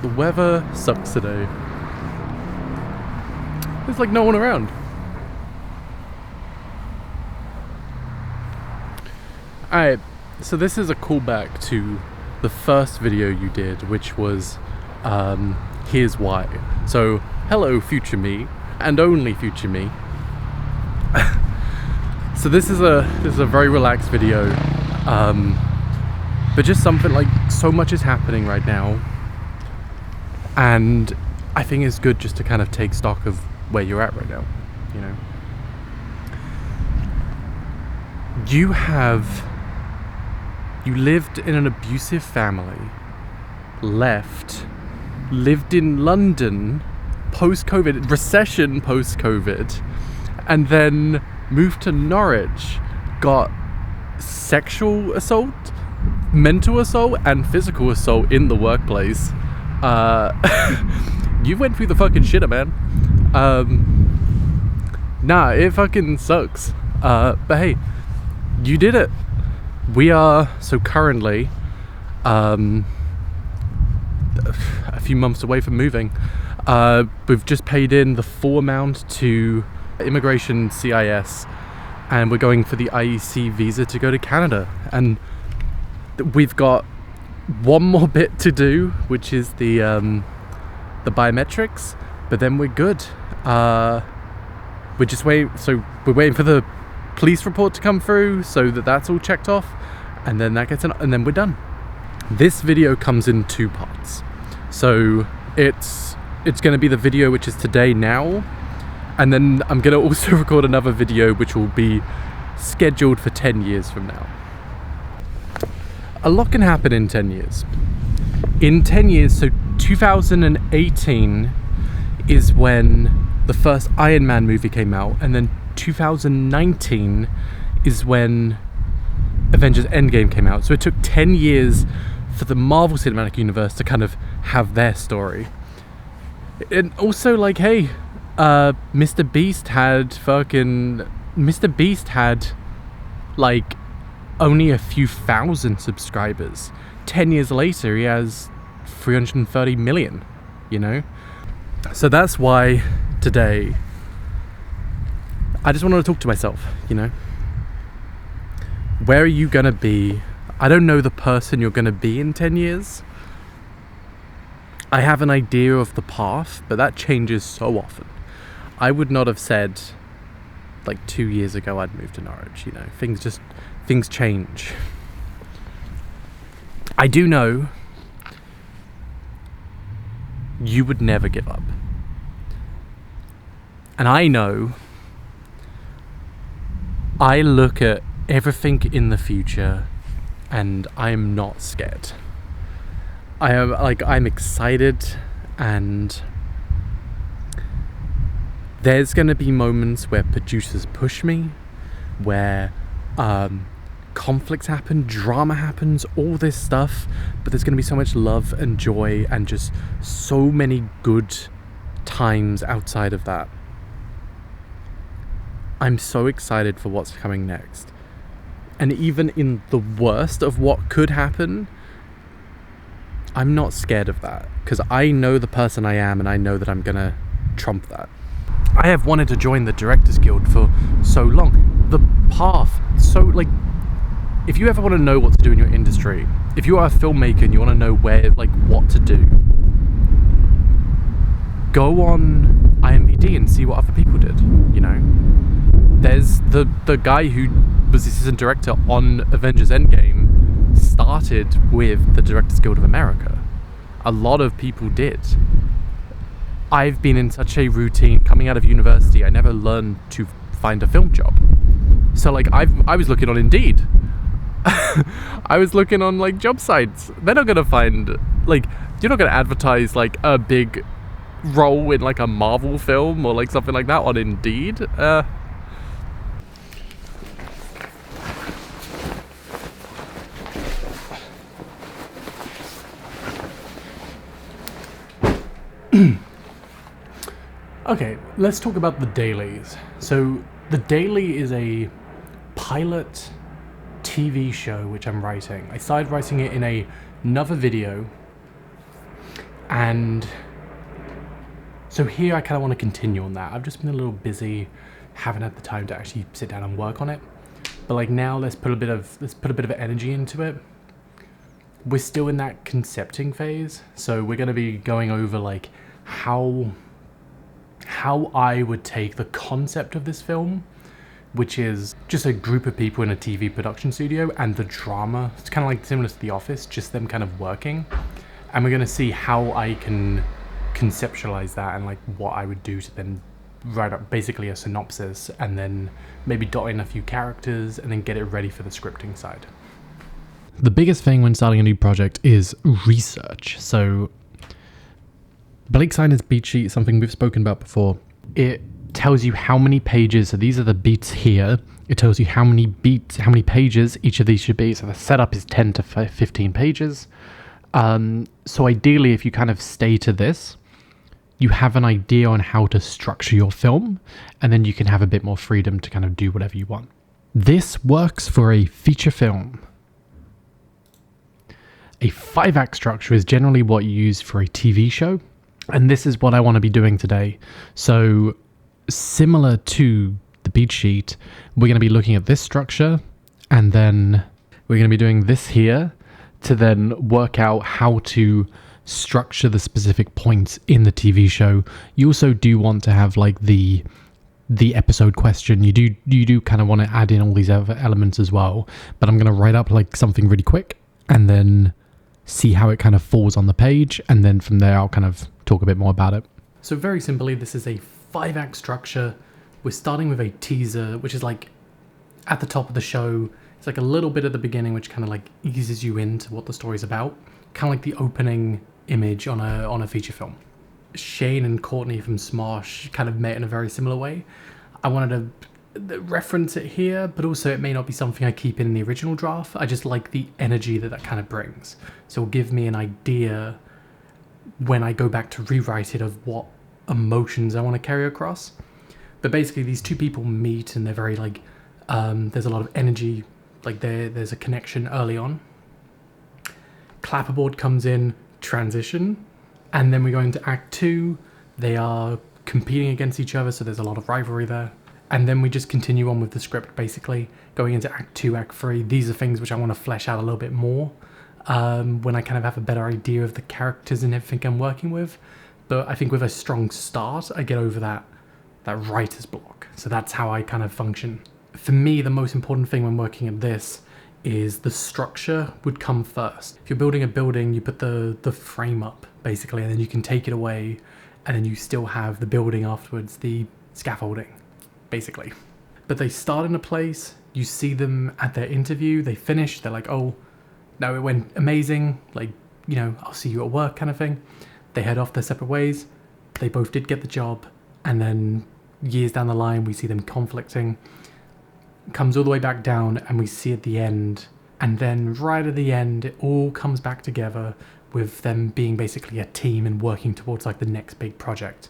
The weather sucks today. There's like no one around. Alright, so this is a callback to the first video you did, which was Here's Why. So, hello future me, and only future me. So this is a very relaxed video, but just something like, so much is happening right now, and I think it's good just to kind of take stock of where you're at right now, you know. You lived in an abusive family, lived in London post-COVID, recession post-COVID, and then moved to Norwich, got sexual assault, mental assault, and physical assault in the workplace. You went through the fucking shitter, man. Nah, it fucking sucks. But hey, you did it. We are, so currently, a few months away from moving. We've just paid in the full amount to immigration CIS, and we're going for the IEC visa to go to Canada. And we've got one more bit to do, which is the biometrics, but then we're good. We're just waiting. So we're waiting for the police report to come through, so that's all checked off, and then that gets and then we're done. This video comes in two parts. So it's going to be the video which is today now, and then I'm going to also record another video which will be scheduled for 10 years from now. A lot can happen in 10 years. In 10 years, so 2018 is when the first Iron Man movie came out, and then 2019 is when Avengers Endgame came out. So it took 10 years for the Marvel Cinematic Universe to kind of have their story. And also, like, hey, Mr. Beast had like only a few thousand subscribers. 10 years later, he has 330 million, you know? So that's why today I just wanted to talk to myself, you know? Where are you gonna be? I don't know the person you're gonna be in 10 years. I have an idea of the path, but that changes so often. I would not have said, like 2 years ago, I'd moved to Norwich, you know? Things change. I do know you would never give up. And I know I look at everything in the future and I'm not scared. I'm excited, and there's gonna be moments where producers push me, where conflicts happen, drama happens, all this stuff, but there's gonna be so much love and joy and just so many good times outside of that. I'm so excited for what's coming next. And even in the worst of what could happen, I'm not scared of that, because I know the person I am, and I know that I'm gonna trump that. I have wanted to join the Directors Guild for so long. The path, so like, if you ever want to know what to do in your industry, if you are a filmmaker and you want to know what to do, go on IMDb and see what other people did, you know? There's the guy who was the assistant director on Avengers Endgame started with the Directors Guild of America. A lot of people did. I've been in such a routine coming out of university, I never learned to find a film job. So like I was looking on Indeed. I was looking on like job sites. They're not gonna find, like, you're not gonna advertise like a big role in like a Marvel film or like something like that on Indeed. Okay, let's talk about the dailies. So the daily is a pilot TV show which I'm writing. I started writing it in another video, And so here I kind of want to continue on that. I've just been a little busy, haven't had the time to actually sit down and work on it. But like now let's put a bit of energy into it. We're still in that concepting phase, so we're going to be going over like how I would take the concept of this film, which is just a group of people in a TV production studio, and the drama. It's kind of like similar to The Office, just them kind of working. And we're going to see how I can conceptualize that and like what I would do to then write up basically a synopsis and then maybe dot in a few characters and then get it ready for the scripting side. The biggest thing when starting a new project is research. So Blake Siner's beat sheet, something we've spoken about before. It tells you how many pages, so these are the beats here. It tells you how many pages each of these should be. So the setup is 10 to 15 pages. So ideally, if you kind of stay to this, you have an idea on how to structure your film, and then you can have a bit more freedom to kind of do whatever you want. This works for a feature film. A 5-act structure is generally what you use for a TV show, and this is what I want to be doing today. So similar to the beat sheet, we're going to be looking at this structure, and then we're going to be doing this here to then work out how to structure the specific points in the TV show. You also do want to have like the episode question. You do kind of want to add in all these other elements as well, but I'm going to write up like something really quick and then see how it kind of falls on the page, and then from there I'll kind of talk a bit more about it. So very simply, this is a 5-act structure. We're starting with a teaser, which is like at the top of the show. It's like a little bit at the beginning, which kind of like eases you into what the story's about. Kind of like the opening image on a feature film. Shane and Courtney from Smosh kind of met in a very similar way. I wanted to reference it here, but also it may not be something I keep in the original draft. I just like the energy that kind of brings. So it'll give me an idea when I go back to rewrite it of what emotions I want to carry across. But basically these two people meet and they're very like, there's a lot of energy, like there's a connection early on. Clapperboard comes in, transition, and then we go into Act 2. They are competing against each other, so there's a lot of rivalry there. And then we just continue on with the script, basically going into Act 2, Act 3. These are things which I want to flesh out a little bit more when I kind of have a better idea of the characters and everything I'm working with. But I think with a strong start, I get over that writer's block. So that's how I kind of function. For me, the most important thing when working at this is the structure would come first. If you're building a building, you put the frame up, basically, and then you can take it away, and then you still have the building afterwards, the scaffolding, basically. But they start in a place, you see them at their interview, they finish, they're like, oh, no, it went amazing, like, you know, I'll see you at work kind of thing. They head off their separate ways, they both did get the job, and then years down the line, we see them conflicting. Comes all the way back down, and we see at the end, and then right at the end it all comes back together with them being basically a team and working towards like the next big project.